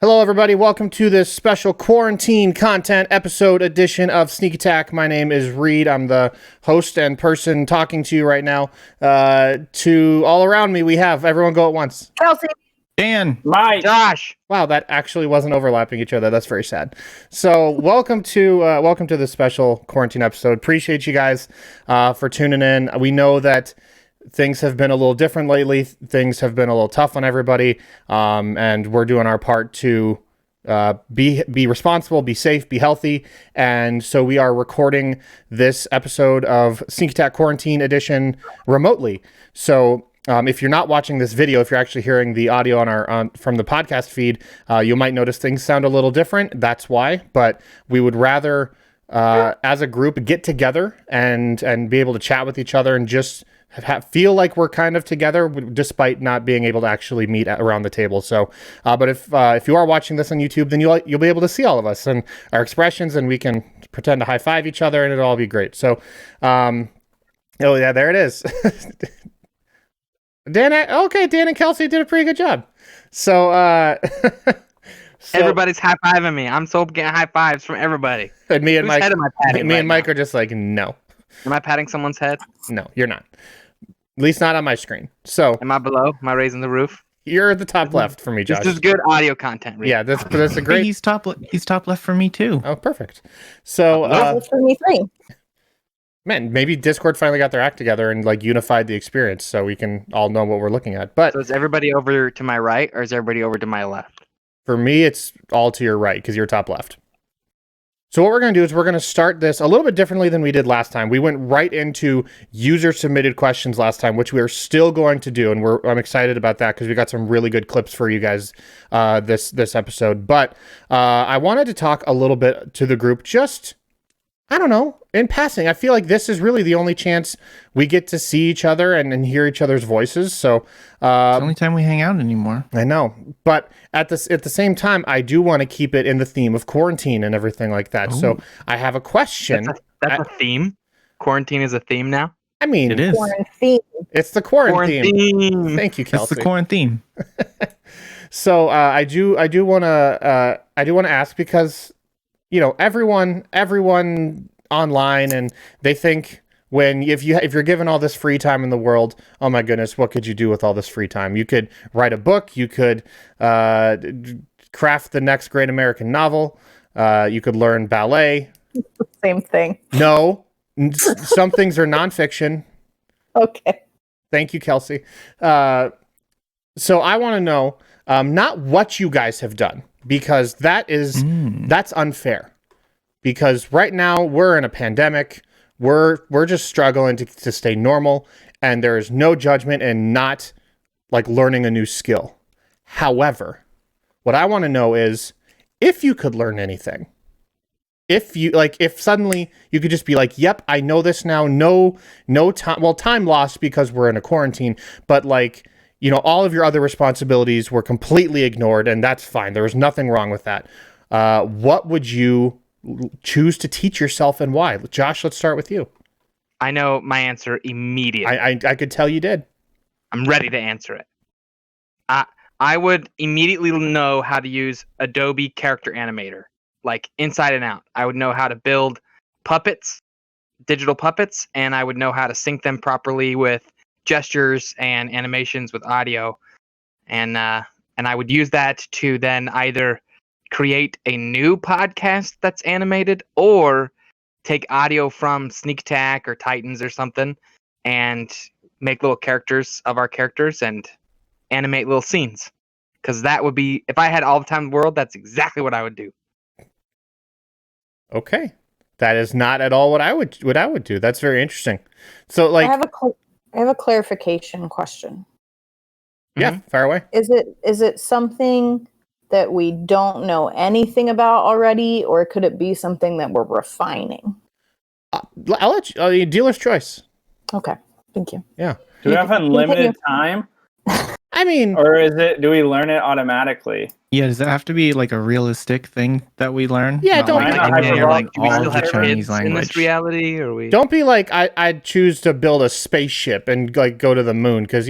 Hello, everybody. Welcome to this special quarantine content episode edition of Sneak Attack. My name is Reed. I'm the host and person talking to you right now. To all around me, we have everyone go at once. Kelsey. Dan. Mike. Josh. Wow, that actually wasn't overlapping each other. That's very sad. So welcome to this special quarantine episode. Appreciate you guys for tuning in. We know that things have been a little different lately. Things have been a little tough on everybody, and we're doing our part to be responsible, be safe, be healthy. And so we are recording this episode of Sneak Attack Quarantine Edition remotely. So if you're not watching this video, if you're actually hearing the audio from the podcast feed, you might notice things sound a little different. That's why. But we would rather, as a group, get together and be able to chat with each other and just feel like we're kind of together, despite not being able to actually meet around the table. So, but if you are watching this on YouTube, then you'll be able to see all of us and our expressions, and we can pretend to high five each other, and it'll all be great. So, oh yeah, there it is. Dan and Kelsey did a pretty good job. So, everybody's high fiving me. I'm so getting high fives from everybody. And me and Whose head am I patting me right and Mike now? are just like, no. Am I patting someone's head? No, you're not. At least not on my screen. So, Am I below? Am I raising the roof? you're at the top left for me, Josh. This is good audio content. Reed. Yeah, that's a great. Hey, he's top left for me too. Oh, perfect. So, for me three. man, maybe Discord finally got their act together and like unified the experience, so we can all know what we're looking at. But So is everybody over to my right, or is everybody over to my left? for me, it's all to your right because you're top left. So what we're going to do is we're going to start this a little bit differently than we did last time. We went right into user-submitted questions last time, which we are still going to do, and I'm excited about that because we got some really good clips for you guys this episode. But I wanted to talk a little bit to the group, just, I don't know, in passing. I feel like this is really the only chance we get to see each other and hear each other's voices. So It's the only time we hang out anymore. I know, but at the same time, I do want to keep it in the theme of quarantine and everything like that. Ooh. So I have a question. That's a theme. Quarantine is a theme now. I mean, It is. Quarantine. it's the quarantine. Quarantine. Thank you, It's Kelsey. the quarantine. So I do want to ask because everyone online, and they think if you're given all this free time in the world, oh my goodness, what could you do with all this free time? You could write a book, you could craft the next great American novel, you could learn ballet. Same thing. No, some things are nonfiction. Okay. Thank you, Kelsey. So I want to know not what you guys have done, because that's unfair. Because right now we're in a pandemic, we're just struggling to stay normal, and there is no judgment and not like learning a new skill. However, what I want to know is if you could learn anything. If suddenly you could just be like, yep, I know this now. No time. Well, time lost because we're in a quarantine, but all of your other responsibilities were completely ignored, and that's fine. There was nothing wrong with that. What would you choose to teach yourself, and why? Josh, let's start with you. I know my answer immediately. I could tell you did. I'm ready to answer it. I would immediately know how to use Adobe Character Animator, like inside and out. I would know how to build puppets, digital puppets, and I would know how to sync them properly with gestures and animations with audio. And I would use that to then either create a new podcast that's animated, or take audio from Sneak Attack or Titans or something and make little characters of our characters and animate little scenes. Because that would be, if I had all the time in the world, that's exactly what I would do. Okay, that is not at all what I would do. That's very interesting. So I have a clarification question. yeah, fire away. Is it something that we don't know anything about already, or could it be something that we're refining? I'll let you. Dealer's choice. Okay, thank you. Yeah. Do we have unlimited time? I mean, Or do we learn it automatically? Yeah, does that have to be like a realistic thing that we learn? Yeah, Not don't- like, Why not? Indian or, like do we all still of the have Chinese kids in language. this reality? Or we? don't be like I'd choose to build a spaceship and like go to the moon, because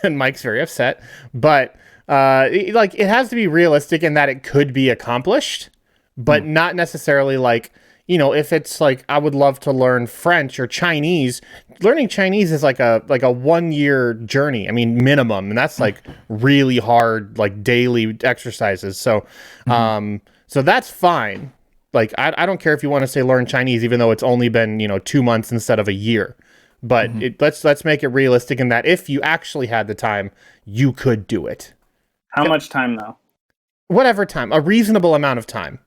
and Mike's very upset. But like it has to be realistic in that it could be accomplished, but not necessarily like, you know, if it's like I would love to learn French or Chinese. Learning Chinese is like a 1 year journey. I mean, minimum, and that's like really hard, like daily exercises. So, so that's fine. Like I don't care if you want to say learn Chinese, even though it's only been 2 months instead of a year. But let's make it realistic in that if you actually had the time, you could do it. How much time though? Whatever time, a reasonable amount of time.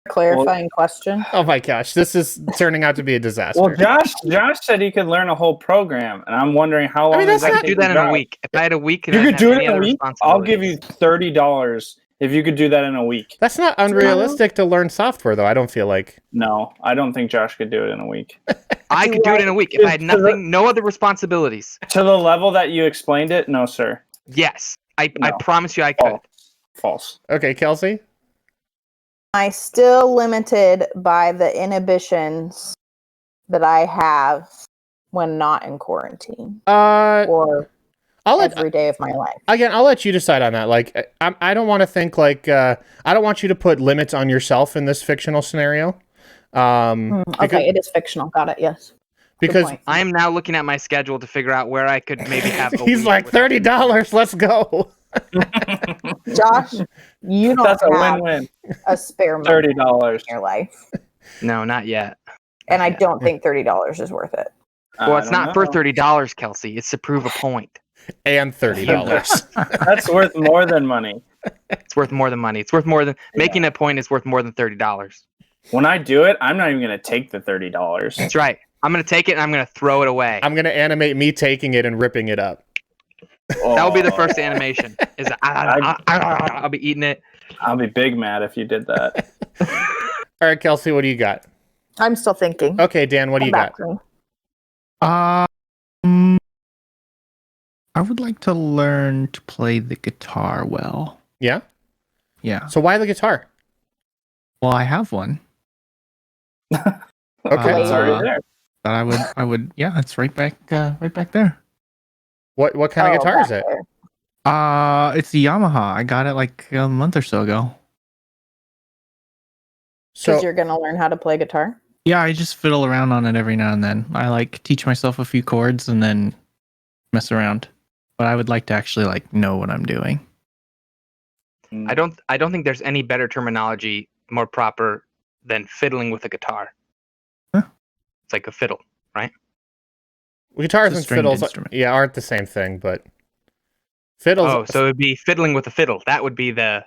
Clarifying question. Oh my gosh, this is turning out to be a disaster. Well, Josh said he could learn a whole program, and I'm wondering how long. that's I not- could do that in a week. If I had a week, and You I could didn't do have it any in a other week. I'll give you $30 if you could do that in a week. That's not unrealistic to learn software, though. I don't feel like. No, I don't think Josh could do it in a week. I could do it in a week if I had nothing, no other responsibilities. To the level that you explained it, no, sir. Yes, I No. promise you I could. False. Okay, Kelsey. I still limited by the inhibitions that I have when not in quarantine or I'll let every day of my life. again. I'll let you decide on that. Like, I don't want to think like I don't want you to put limits on yourself in this fictional scenario. Okay, it is fictional. Got it. Yes. Good Because point. I am now looking at my schedule to figure out where I could maybe have. A he's week like without- $30. Let's go. Josh, you don't That's a have win-win. a spare money in $30. your life, No, not yet. and I Yeah. don't think $30 is worth it. Well, I it's don't not for know. $30, Kelsey. It's to prove a point. And $30. That's worth more than money. It's worth more than money. It's worth more than making a point is worth more than $30. When I do it, I'm not even going to take the $30. That's right. I'm gonna take it and I'm gonna throw it away. I'm gonna animate me taking it and ripping it up. That will be the first animation. Is I'll be eating it. I'll be big mad if you did that. All right, Kelsey, what do you got? I'm still thinking. Okay, Dan, what do you Come got? back to me. I would like to learn to play the guitar well. Yeah. Yeah. So why the guitar? Well, I have one. Okay. It's already there. But I would. Yeah, it's right back there. What kind of Oh, guitar is back it? there. It's the Yamaha. I got it like a month or so ago. Because So you're gonna learn how to play guitar. Yeah, I just fiddle around on it every now and then. I like teach myself a few chords and then mess around. But I would like to actually like know what I'm doing. I don't think there's any better terminology more proper than fiddling with a guitar. Huh. It's like a fiddle. guitars It's a and stringed fiddles, instrument. yeah, aren't the same thing, but fiddles. Oh, so it'd be fiddling with a fiddle. That would be the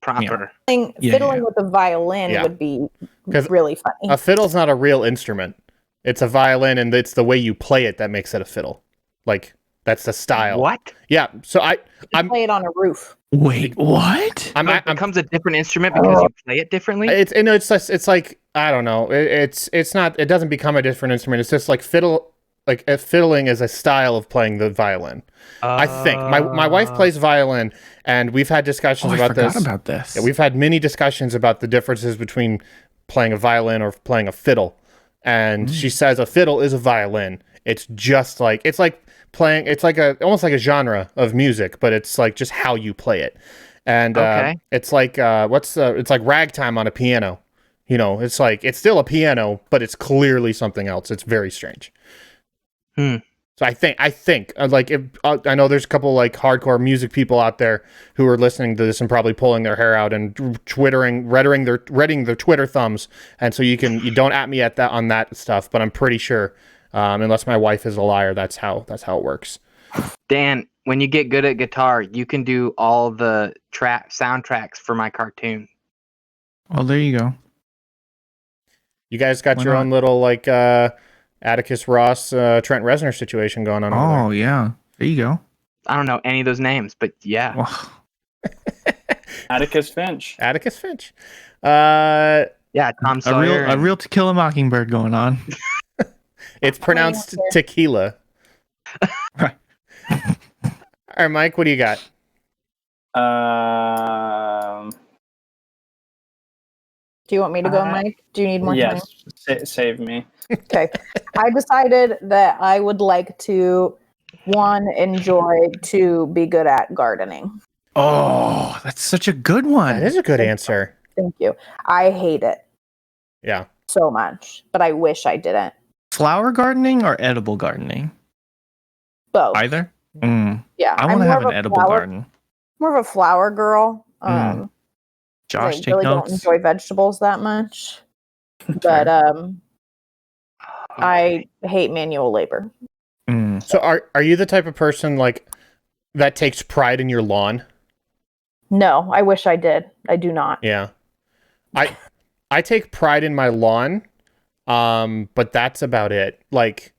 proper. Yeah, Fiddling yeah. with a violin Yeah. would be 'Cause really funny. a fiddle's not a real instrument. It's a violin, and it's the way you play it that makes it a fiddle. Like that's the style. What? Yeah. So You I'm- play it on a roof. Wait, what? I'm It becomes a different instrument because you play it differently. it's like I don't know. It's not. It doesn't become a different instrument. It's just like fiddle. Like fiddling is a style of playing the violin. I think my wife plays violin, and we've had discussions I about forgot this. about this. Yeah, we've had many discussions about the differences between playing a violin or playing a fiddle. And she says a fiddle is a violin. It's just like it's like playing. It's like almost like a genre of music, but it's like just how you play it. And Okay. it's like it's like ragtime on a piano. You know, it's like it's still a piano, but it's clearly something else. It's very strange. Hmm. So I think like if, I know there's a couple like hardcore music people out there who are listening to this and probably pulling their hair out and reading their Twitter thumbs, and so you don't at me at that on that stuff, but I'm pretty sure, unless my wife is a liar, that's how it works. Dan, when you get good at guitar, you can do all the soundtracks for my cartoon. Well, there you go. You guys got Why your not? own little like Atticus Ross, Trent Reznor situation going on. over Oh yeah, there you go. I don't know any of those names, but yeah. Well, Atticus Finch. there. Atticus Finch. Yeah, Tom a Sawyer. real To Kill a Mockingbird going on. It's pronounced tequila. Right. All right, Mike, what do you got? Do you want me to go, Mike? Do you need more time? Yes, save me. Okay. I decided that I would like to 1, enjoy, 2, be good at gardening. Oh, that's such a good one. That is a good answer. Thank you. I hate it Yeah. so much, but I wish I didn't. Flower gardening or edible gardening? Both. Either? Mm. Yeah. I want to have an edible garden. More of a flower girl. Josh, I take really notes. don't enjoy vegetables that much. But I hate manual labor. So are you the type of person like that takes pride in your lawn? No, I wish I did. I do not. Yeah. I take pride in my lawn, but that's about it. Like,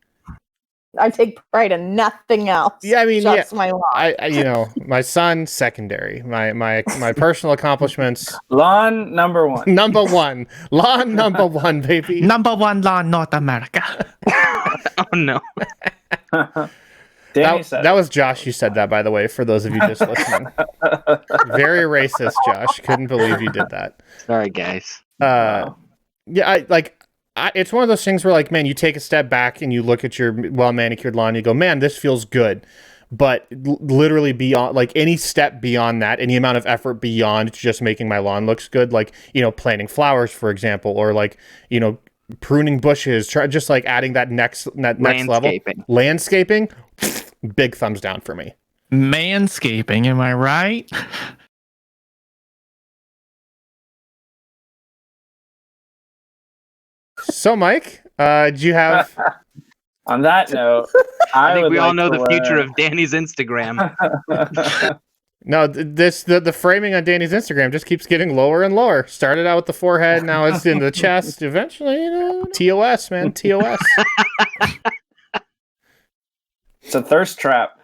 I take pride in nothing else. yeah, I mean, just my lawn. I my son, secondary. My personal accomplishments. Lawn number 1. Number 1. Lawn number 1, baby. Number 1 law in North America. Oh no. Danny said That was Josh who said that, by the way, for those of you just listening. Very racist, Josh. Couldn't believe you did that. Sorry, guys. Yeah, it's one of those things where, like, man, you take a step back and you look at your well-manicured lawn and you go, man, this feels good. But literally beyond, like, any step beyond that, any amount of effort beyond just making my lawn looks good, like, planting flowers, for example, or like, pruning bushes, just like adding that next level. Landscaping, big thumbs down for me. Manscaping, am I right? So, Mike, do you have... On that note, I think would we all like know to the future of Danny's Instagram. No, the framing on Danny's Instagram just keeps getting lower and lower. Started out with the forehead, now it's in the chest. Eventually, TOS, man, TOS. It's a thirst trap.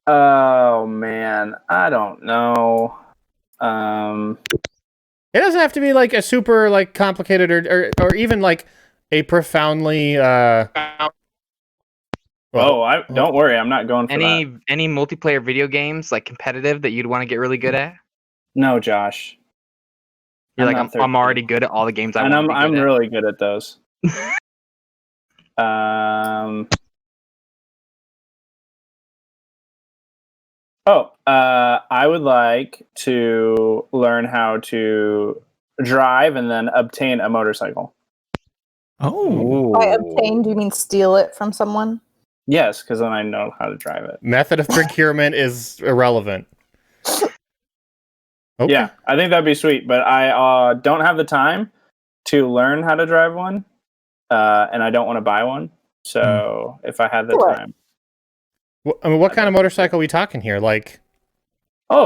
Oh man, I don't know. It doesn't have to be like a super like complicated or even like a profoundly don't worry, I'm not going for that. Any multiplayer video games like competitive that you'd want to get really good at? No, Josh. You're like, I'm already good at all the games I want to be good I'm at. really good at those. I would like to learn how to drive and then obtain a motorcycle. Oh. By obtain, do you mean steal it from someone? Yes, because then I know how to drive it. method of procurement is irrelevant. Okay. Yeah, I think that'd be sweet, but I don't have the time to learn how to drive one, and I don't want to buy one. So if I had the time. I mean, what kind of motorcycle are we talking here? Like,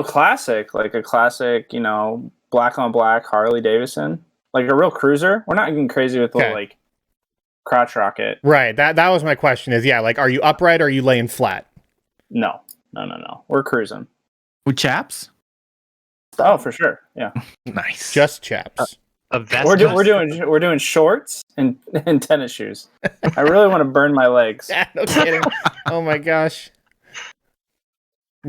classic, like a classic, black on black Harley Davidson, like a real cruiser. We're not getting crazy with the like crotch rocket. Right. That was my question. Is like, are you upright or are you laying flat? No. We're cruising. With chaps? Oh, for sure. Yeah. Nice. Just chaps. A vest. We're doing shorts and tennis shoes. I really want to burn my legs. Yeah, no kidding. Oh my gosh.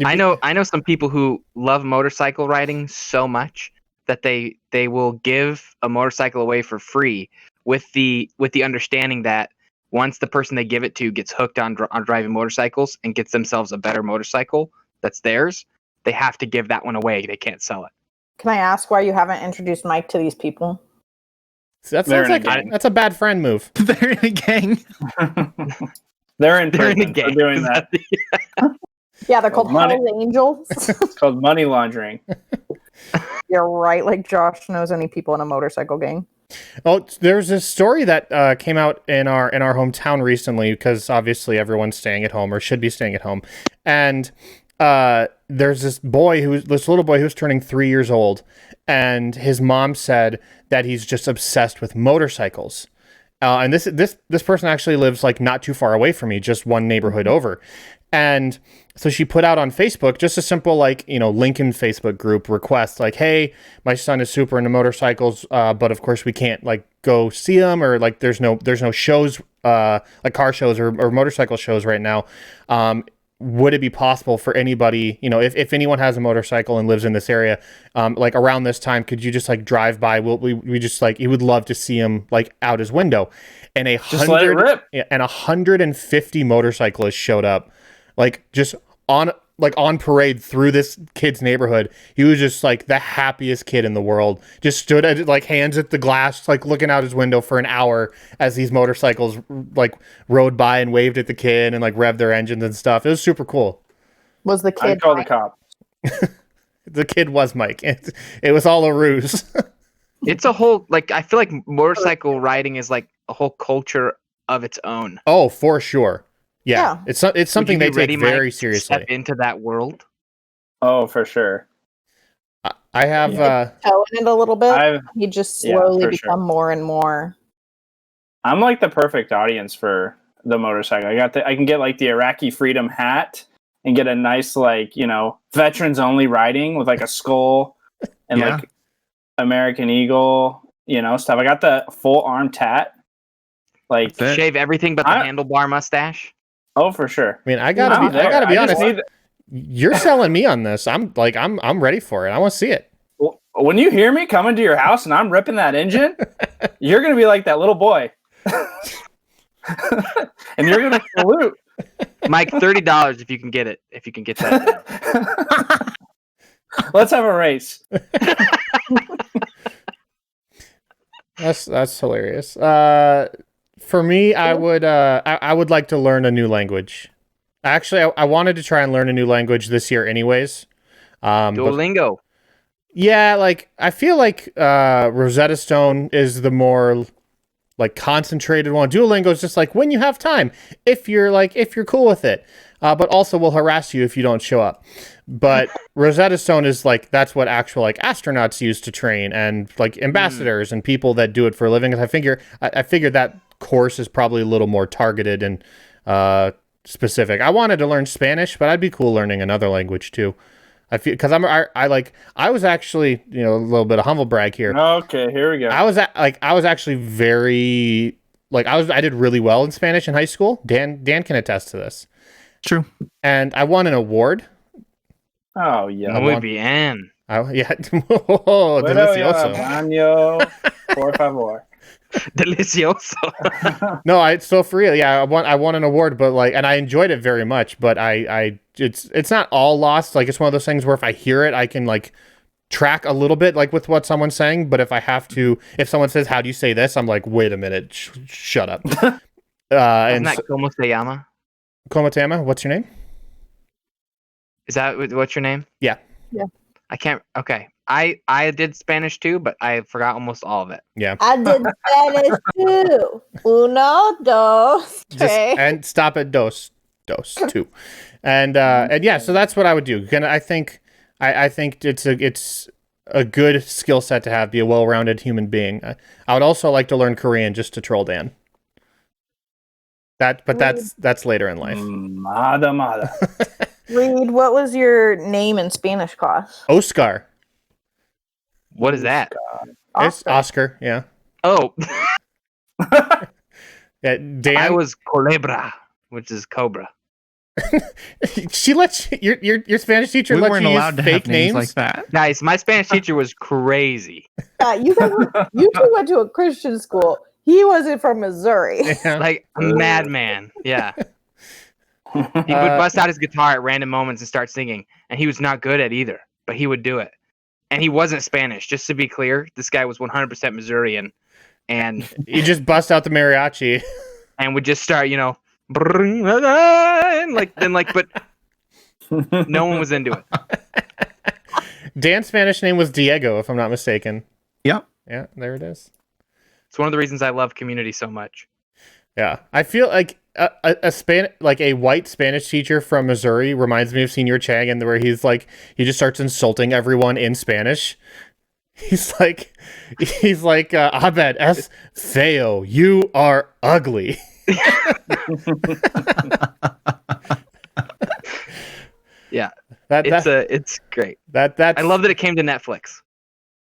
I know some people who love motorcycle riding so much that they will give a motorcycle away for free with the understanding that once the person they give it to gets hooked on driving motorcycles and gets themselves a better motorcycle that's theirs, they have to give that one away. They can't sell it. Can I ask why you haven't introduced Mike to these people? That sounds like that's a bad friend move. They're in a gang. They're in They're in a prison gang. for doing that. Yeah, they're called money. Hell's Angels. It's called money laundering. You're right. Like Josh knows any people in a motorcycle gang. Oh, there's this story that came out in our hometown recently because obviously everyone's staying at home or should be staying at home, and there's this little boy who's turning 3 years old, and his mom said that he's just obsessed with motorcycles. And this person actually lives like not too far away from me, just one neighborhood over. And so she put out on Facebook just a simple Lincoln Facebook group request like, hey, my son is super into motorcycles, but of course we can't like go see them or like there's no shows like car shows or motorcycle shows right now. would it be possible for anybody, if anyone has a motorcycle and lives in this area, like around this time, could you just like drive by? We just like, he would love to see him like out his window. And Just let it rip. and 150 motorcyclists showed up, like just on parade through this kid's neighborhood. He was just like the happiest kid in the world. Just stood at like hands at the glass, like looking out his window for an hour as these motorcycles like rode by and waved at the kid and like revved their engines and stuff. It was super cool. Was the kid? I'd call the cops. The kid was Mike. It was all a ruse. It's a whole, like, I feel like motorcycle riding is like a whole culture of its own. Oh, for sure. Yeah. Yeah. It's something they Would you be take ready, very Mike, to seriously. step into that world. Oh, for sure. I have Towing it a little bit. You just Yeah, slowly for become more and more. I'm like the perfect audience for the motorcycle. I can get like the Iraqi freedom hat and get a nice like, veterans only riding with like a skull and like American Eagle, stuff. I got the full arm tat. Like Shave everything but the handlebar mustache. Oh, for sure. I mean, I gotta be honest. You're selling me on this. I'm ready for it. I want to see it. When you hear me coming to your house and I'm ripping that engine, you're gonna be like that little boy, and you're gonna salute. Mike, $30 if you can get it. If you can get that. Let's have a race. That's hilarious. For me, I would like to learn a new language. Actually, I wanted to try and learn a new language this year, anyways. Duolingo. Yeah, like I feel like Rosetta Stone is the more like concentrated one. Duolingo is just like when you have time, if you're cool with it, but also will harass you if you don't show up. But Rosetta Stone is like that's what actual like astronauts use to train and like ambassadors and people that do it for a living. And I figure that course is probably a little more targeted and specific. I wanted to learn Spanish, but I'd be cool learning another language too. I feel because I was actually a little bit of humble brag here. Okay, here we go. I was actually very I did really well in Spanish in high school. Dan can attest to this. True. And I won an award. Oh yeah. Muy bien. Yeah. Oh, delicioso. Baño, por favor. Delicioso. No, it's so for real. Yeah, I won an award, but and I enjoyed it very much. But it's not all lost. Like it's one of those things where if I hear it, I can track a little bit with what someone's saying. But if someone says, "How do you say this?" I'm like, "Wait a minute, shut up." Isn't that como se llama? Como te llama? What's your name? Is that what's your name? Yeah. Yeah. I can't. Okay. I did Spanish too, but I forgot almost all of it. Yeah. I did Spanish too. Uno, dos, tres. And stop at dos, two. And yeah, so that's what I would do. I think it's a good skill set to have, be a well-rounded human being. I would also like to learn Korean just to troll Dan. That's later in life. Mada. Reed, what was your name in Spanish class? Oscar. What is that? It's Oscar, yeah. Oh. Yeah, Dan. I was Culebra, which is cobra. She lets your Spanish teacher let you use fake names like that. Guys, my Spanish teacher was crazy. You two went to a Christian school. He wasn't from Missouri. Yeah. Like a madman. Yeah. He would bust out his guitar at random moments and start singing, and he was not good at either, but he would do it. And he wasn't Spanish. Just to be clear, this guy was 100% Missourian, and he just bust out the mariachi and would just start, but no one was into it. Dan's Spanish name was Diego, if I'm not mistaken. Yep. Yeah, there it is. It's one of the reasons I love Community so much. Yeah, I feel like a white Spanish teacher from Missouri reminds me of Senior Chang, and where he just starts insulting everyone in Spanish. He's like, Abed es feo, you are ugly. Yeah, it's great. I love that it came to Netflix.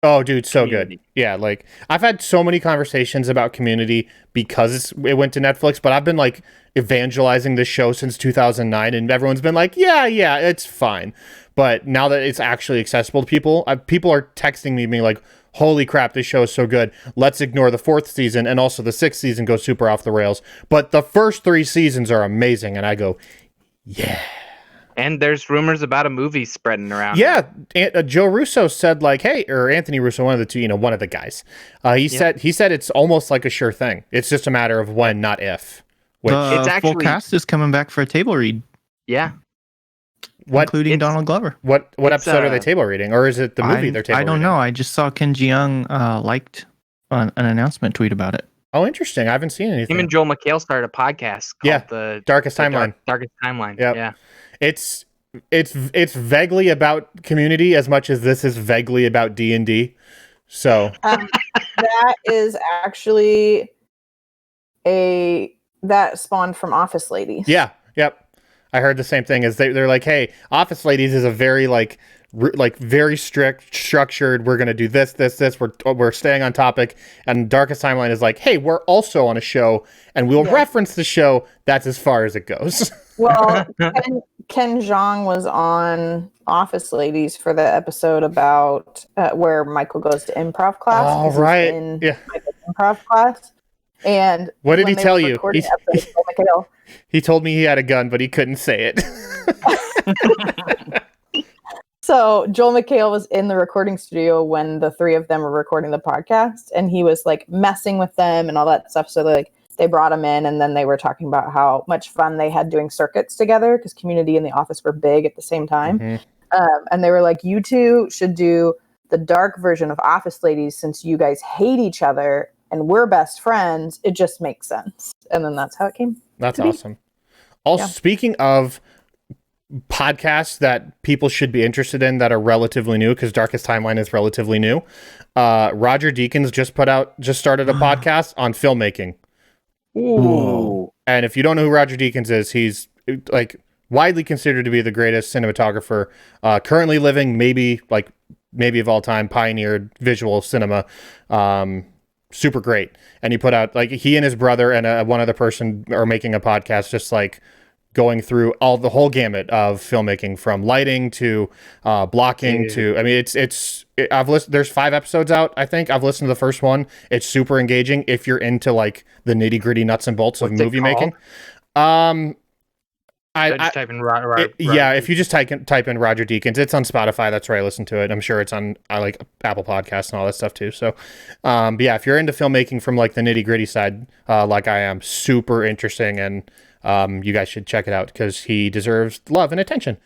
Oh, dude, so Community. good. Yeah, like I've had so many conversations about Community because it went to Netflix, but I've been like evangelizing this show since 2009, and everyone's been like, yeah, it's fine. But now that it's actually accessible to people, people are texting me being like, holy crap, this show is so good. Let's ignore the 4th season, and also the 6th season goes super off the rails. But the first 3 seasons are amazing, and I go, yeah. And there's rumors about a movie spreading around. Yeah, Joe Russo said like, hey, or Anthony Russo, one of the two, one of the guys. He said it's almost like a sure thing. It's just a matter of when, not if. Which, The It's full actually- cast is coming back for a table read, Yeah. including It's- Donald Glover. what it's, episode are they table reading, or is it the movie they're table I don't reading? know. I just saw Ken Jeong liked an announcement tweet about it. Oh, interesting. I haven't seen anything. Him and Joel McHale started a podcast called Yeah, the Darkest Timeline. Darkest Timeline. Yep. Yeah. It's vaguely about Community as much as this is vaguely about D&D. So That is actually that spawned from Office Ladies. yeah, yep. I heard the same thing. As they're like, hey, Office Ladies is a very like very strict, structured. We're gonna do this. We're staying on topic. And Darkest Timeline is like, hey, we're also on a show, and we'll reference the show. That's as far as it goes. Well, Ken Jeong was on Office Ladies for the episode about where Michael goes to improv class. All 'cause he's right. in Yeah. Michael's improv class. And What did when he they tell were you? recording episodes, Joel McHale, He told me he had a gun, but he couldn't say it. So Joel McHale was in the recording studio when the 3 of them were recording the podcast, and he was like messing with them and all that stuff. So they brought him in, and then they were talking about how much fun they had doing circuits together because Community and The Office were big at the same time. Mhm. And they were like, you two should do the dark version of Office Ladies since you guys hate each other and we're best friends. It just makes sense. And then that's how it came. That's to be. awesome. Also, Yeah. speaking of podcasts that people should be interested in that are relatively new, because Darkest Timeline is relatively new, Roger Deakins just started a podcast on filmmaking. Ooh. And if you don't know who Roger Deakins is, he's like widely considered to be the greatest cinematographer currently living, maybe of all time, pioneered visual cinema. Super great. And he put out, like, he and his brother and one other person are making a podcast just like going through the whole gamut of filmmaking, from lighting to blocking to, I mean, I've listened, there's 5 episodes out, I think. I've listened to the first one. It's super engaging if you're into like the nitty gritty nuts and bolts of What's it movie called? making. I just type in Yeah, if you just type in Roger Deakins, it's on Spotify. That's where I listen to it. I'm sure it's on like Apple Podcasts and all that stuff too. So, but yeah, if you're into filmmaking from like the nitty gritty side, like I am, super interesting, and you guys should check it out because he deserves love and attention.